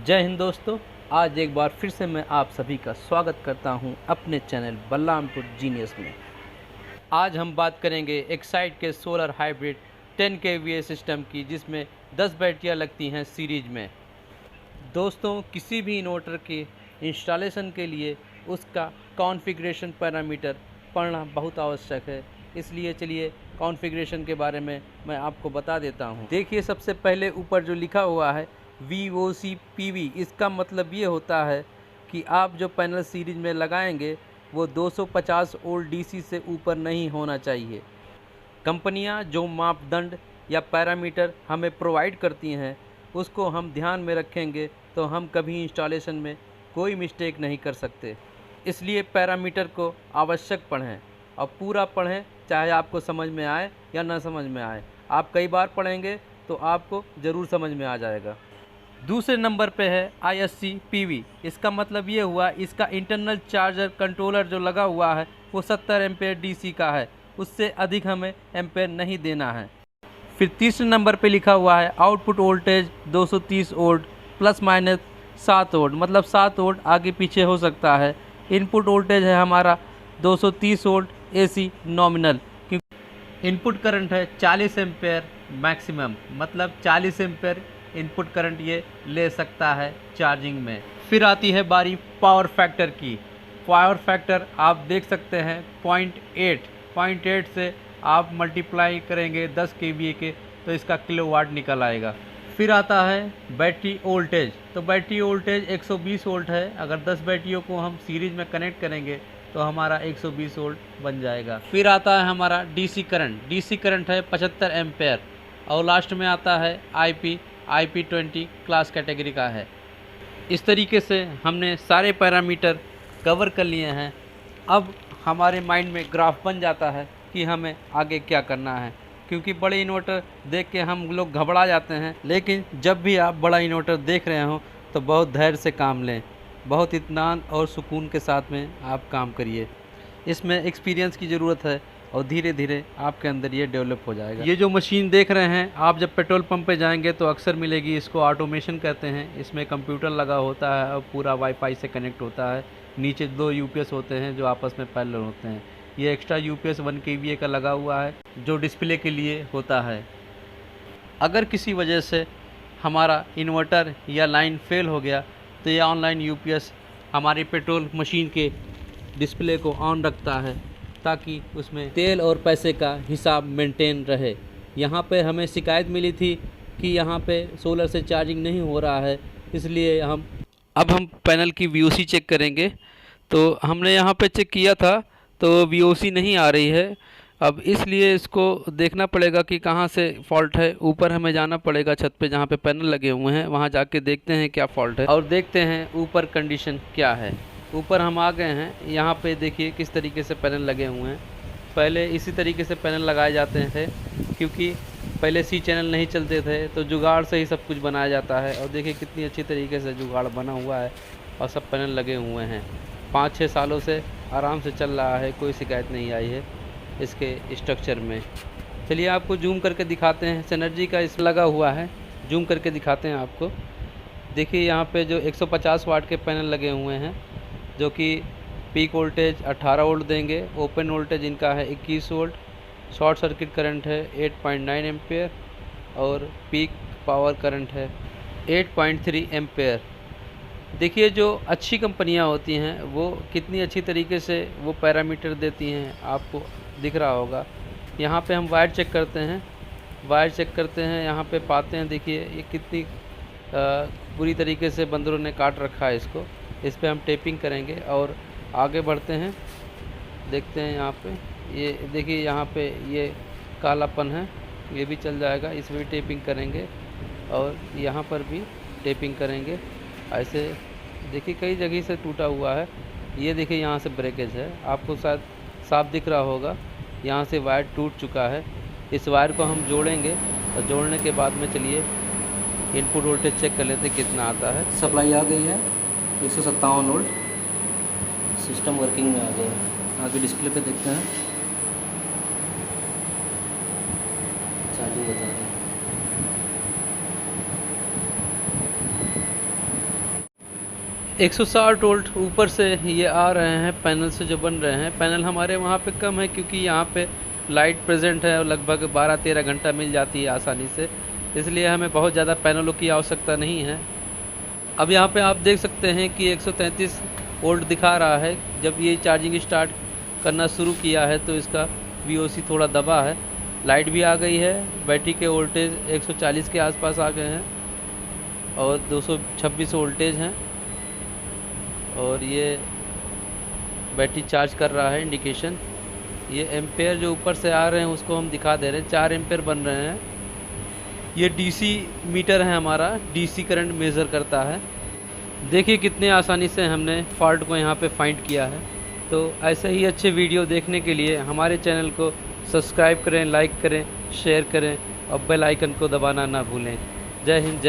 जय हिंद दोस्तों। आज एक बार फिर से मैं आप सभी का स्वागत करता हूं अपने चैनल बलरामपुर जीनियस में। आज हम बात करेंगे एक्साइड के सोलर हाइब्रिड 10 kVA सिस्टम की, जिसमें 10 बैटरियां लगती हैं सीरीज में। दोस्तों, किसी भी इन्वर्टर के इंस्टॉलेशन के लिए उसका कॉन्फ़िगरेशन पैरामीटर पढ़ना बहुत आवश्यक है। इसलिए चलिए कॉन्फ़िगरेशन के बारे में मैं आपको बता देता हूं। देखिए, सबसे पहले ऊपर जो लिखा हुआ है VOC-PV, इसका मतलब ये होता है कि आप जो पैनल सीरीज में लगाएंगे वो 250 वोल्ट DC से ऊपर नहीं होना चाहिए। कंपनियां जो मापदंड या पैरामीटर हमें प्रोवाइड करती हैं उसको हम ध्यान में रखेंगे तो हम कभी इंस्टॉलेशन में कोई मिस्टेक नहीं कर सकते। इसलिए पैरामीटर को आवश्यक पढ़ें और पूरा पढ़ें, चाहे आपको समझ में आए या ना समझ में आए। आप कई बार पढ़ेंगे तो आपको ज़रूर समझ में आ जाएगा। दूसरे नंबर पे है ISC-PV। इसका मतलब ये हुआ, इसका इंटरनल चार्जर कंट्रोलर जो लगा हुआ है वो 70 एम्पेयर DC का है, उससे अधिक हमें एम्पेयर नहीं देना है। फिर तीसरे नंबर पे लिखा हुआ है output voltage 230 volt plus minus 7 volt, मतलब 7 वोल्ट आगे पीछे हो सकता है। इनपुट वोल्टेज है हमारा 230 वोल्ट AC नॉमिनल, क्योंकि इनपुट करंट है 40 एम्पेयर मैक्सिमम, मतलब 40 एम्पेयर इनपुट करंट ये ले सकता है चार्जिंग में। फिर आती है बारी पावर फैक्टर की। पावर फैक्टर आप देख सकते हैं 0.8 से आप मल्टीप्लाई करेंगे 10 kVA के तो इसका किलोवाट निकल आएगा। फिर आता है बैटरी वोल्टेज। तो बैटरी वोल्टेज 120 वोल्ट है। अगर 10 बैटरियों को हम सीरीज में कनेक्ट करेंगे तो हमारा 120 वोल्ट बन जाएगा। फिर आता है हमारा DC करंट। DC करंट है 75 एम्पेयर। और लास्ट में आता है IP20 क्लास कैटेगरी का है। इस तरीके से हमने सारे पैरामीटर कवर कर लिए हैं। अब हमारे माइंड में ग्राफ बन जाता है कि हमें आगे क्या करना है, क्योंकि बड़े इन्वर्टर देख के हम लोग घबरा जाते हैं। लेकिन जब भी आप बड़ा इन्वर्टर देख रहे हो तो बहुत धैर्य से काम लें, बहुत इत्मीनान और सुकून के साथ में आप काम करिए। इसमें एक्सपीरियंस की ज़रूरत है और धीरे धीरे आपके अंदर ये डेवलप हो जाएगा। ये जो मशीन देख रहे हैं आप, जब पेट्रोल पंप पे जाएंगे तो अक्सर मिलेगी। इसको ऑटोमेशन कहते हैं। इसमें कंप्यूटर लगा होता है और पूरा वाईफाई से कनेक्ट होता है। नीचे 2 UPS होते हैं जो आपस में पैरेलल होते हैं। ये एक्स्ट्रा UPS 1 kVA का लगा हुआ है जो डिस्प्ले के लिए होता है। अगर किसी वजह से हमारा इन्वर्टर या लाइन फेल हो गया तो ये ऑनलाइन UPS हमारी पेट्रोल मशीन के डिस्प्ले को ऑन रखता है ताकि उसमें तेल और पैसे का हिसाब मेंटेन रहे। यहाँ पे हमें शिकायत मिली थी कि यहाँ पे सोलर से चार्जिंग नहीं हो रहा है, इसलिए हम पैनल की VOC चेक करेंगे। तो हमने यहाँ पे चेक किया था तो VOC नहीं आ रही है। अब इसलिए इसको देखना पड़ेगा कि कहाँ से फॉल्ट है। ऊपर हमें जाना पड़ेगा छत पे जहाँ पे पैनल लगे हुए हैं, वहाँ जाके देखते हैं क्या फॉल्ट है और देखते हैं ऊपर कंडीशन क्या है। ऊपर हम आ गए हैं। यहाँ पे देखिए किस तरीके से पैनल लगे हुए हैं। पहले इसी तरीके से पैनल लगाए जाते थे, क्योंकि पहले C चैनल नहीं चलते थे तो जुगाड़ से ही सब कुछ बनाया जाता है। और देखिए कितनी अच्छी तरीके से जुगाड़ बना हुआ है और सब पैनल लगे हुए हैं। 5-6 सालों से आराम से चल रहा है, कोई शिकायत नहीं आई है इसके स्ट्रक्चर में। चलिए आपको जूम करके दिखाते हैं। सिनर्जी का इस लगा हुआ है, जूम करके दिखाते हैं आपको। देखिए यहाँ पे जो 150 वाट के पैनल लगे हुए हैं जो कि पीक वोल्टेज 18 वोल्ट देंगे। ओपन वोल्टेज इनका है 21 वोल्ट। शॉर्ट सर्किट करंट है 8.9 एम्पेयर और पीक पावर करंट है 8.3 एम्पेयर। देखिए जो अच्छी कंपनियां होती हैं वो कितनी अच्छी तरीके से वो पैरामीटर देती हैं, आपको दिख रहा होगा। यहाँ पे हम वायर चेक करते हैं, यहाँ पे पाते हैं। देखिए ये कितनी बुरी तरीके से बंदरों ने काट रखा है इसको। इस पे हम टेपिंग करेंगे और आगे बढ़ते हैं। देखते हैं यहाँ पे, ये देखिए यहाँ पे ये कालापन है, ये भी चल जाएगा। इस पर भी टेपिंग करेंगे और यहाँ पर भी टेपिंग करेंगे। ऐसे देखिए कई जगह से टूटा हुआ है। ये देखिए यहाँ से ब्रेकेज है, आपको शायद साफ दिख रहा होगा। यहाँ से वायर टूट चुका है। इस वायर को हम जोड़ेंगे और जोड़ने के बाद में चलिए इनपुट वोल्टेज चेक कर लेते कितना आता है। सप्लाई आ गई है 157 वोल्ट, सिस्टम वर्किंग में आ गया है। आगे डिस्प्ले पे देखते हैं, चार्जिंग बता रहे हैं। 160 वोल्ट ऊपर से ये आ रहे हैं पैनल से जो बन रहे हैं। पैनल हमारे वहाँ पे कम है क्योंकि यहाँ पे लाइट प्रेजेंट है और लगभग 12-13 घंटा मिल जाती है आसानी से, इसलिए हमें बहुत ज़्यादा पैनलों की आवश्यकता नहीं है। अब यहाँ पे आप देख सकते हैं कि 133 वोल्ट दिखा रहा है। जब ये चार्जिंग स्टार्ट करना शुरू किया है तो इसका VOC थोड़ा दबा है। लाइट भी आ गई है। बैटरी के वोल्टेज 140 के आसपास आ गए हैं और 226 वोल्टेज हैं और ये बैटरी चार्ज कर रहा है। इंडिकेशन ये एम्पेयर जो ऊपर से आ रहे हैं उसको हम दिखा दे रहे हैं, 4 एम्पेयर बन रहे हैं। ये DC मीटर है हमारा, DC करंट मेज़र करता है। देखिए कितने आसानी से हमने फॉल्ट को यहाँ पे फाइंड किया है। तो ऐसे ही अच्छे वीडियो देखने के लिए हमारे चैनल को सब्सक्राइब करें, लाइक करें, शेयर करें और बेल आइकन को दबाना ना भूलें। जय हिंद।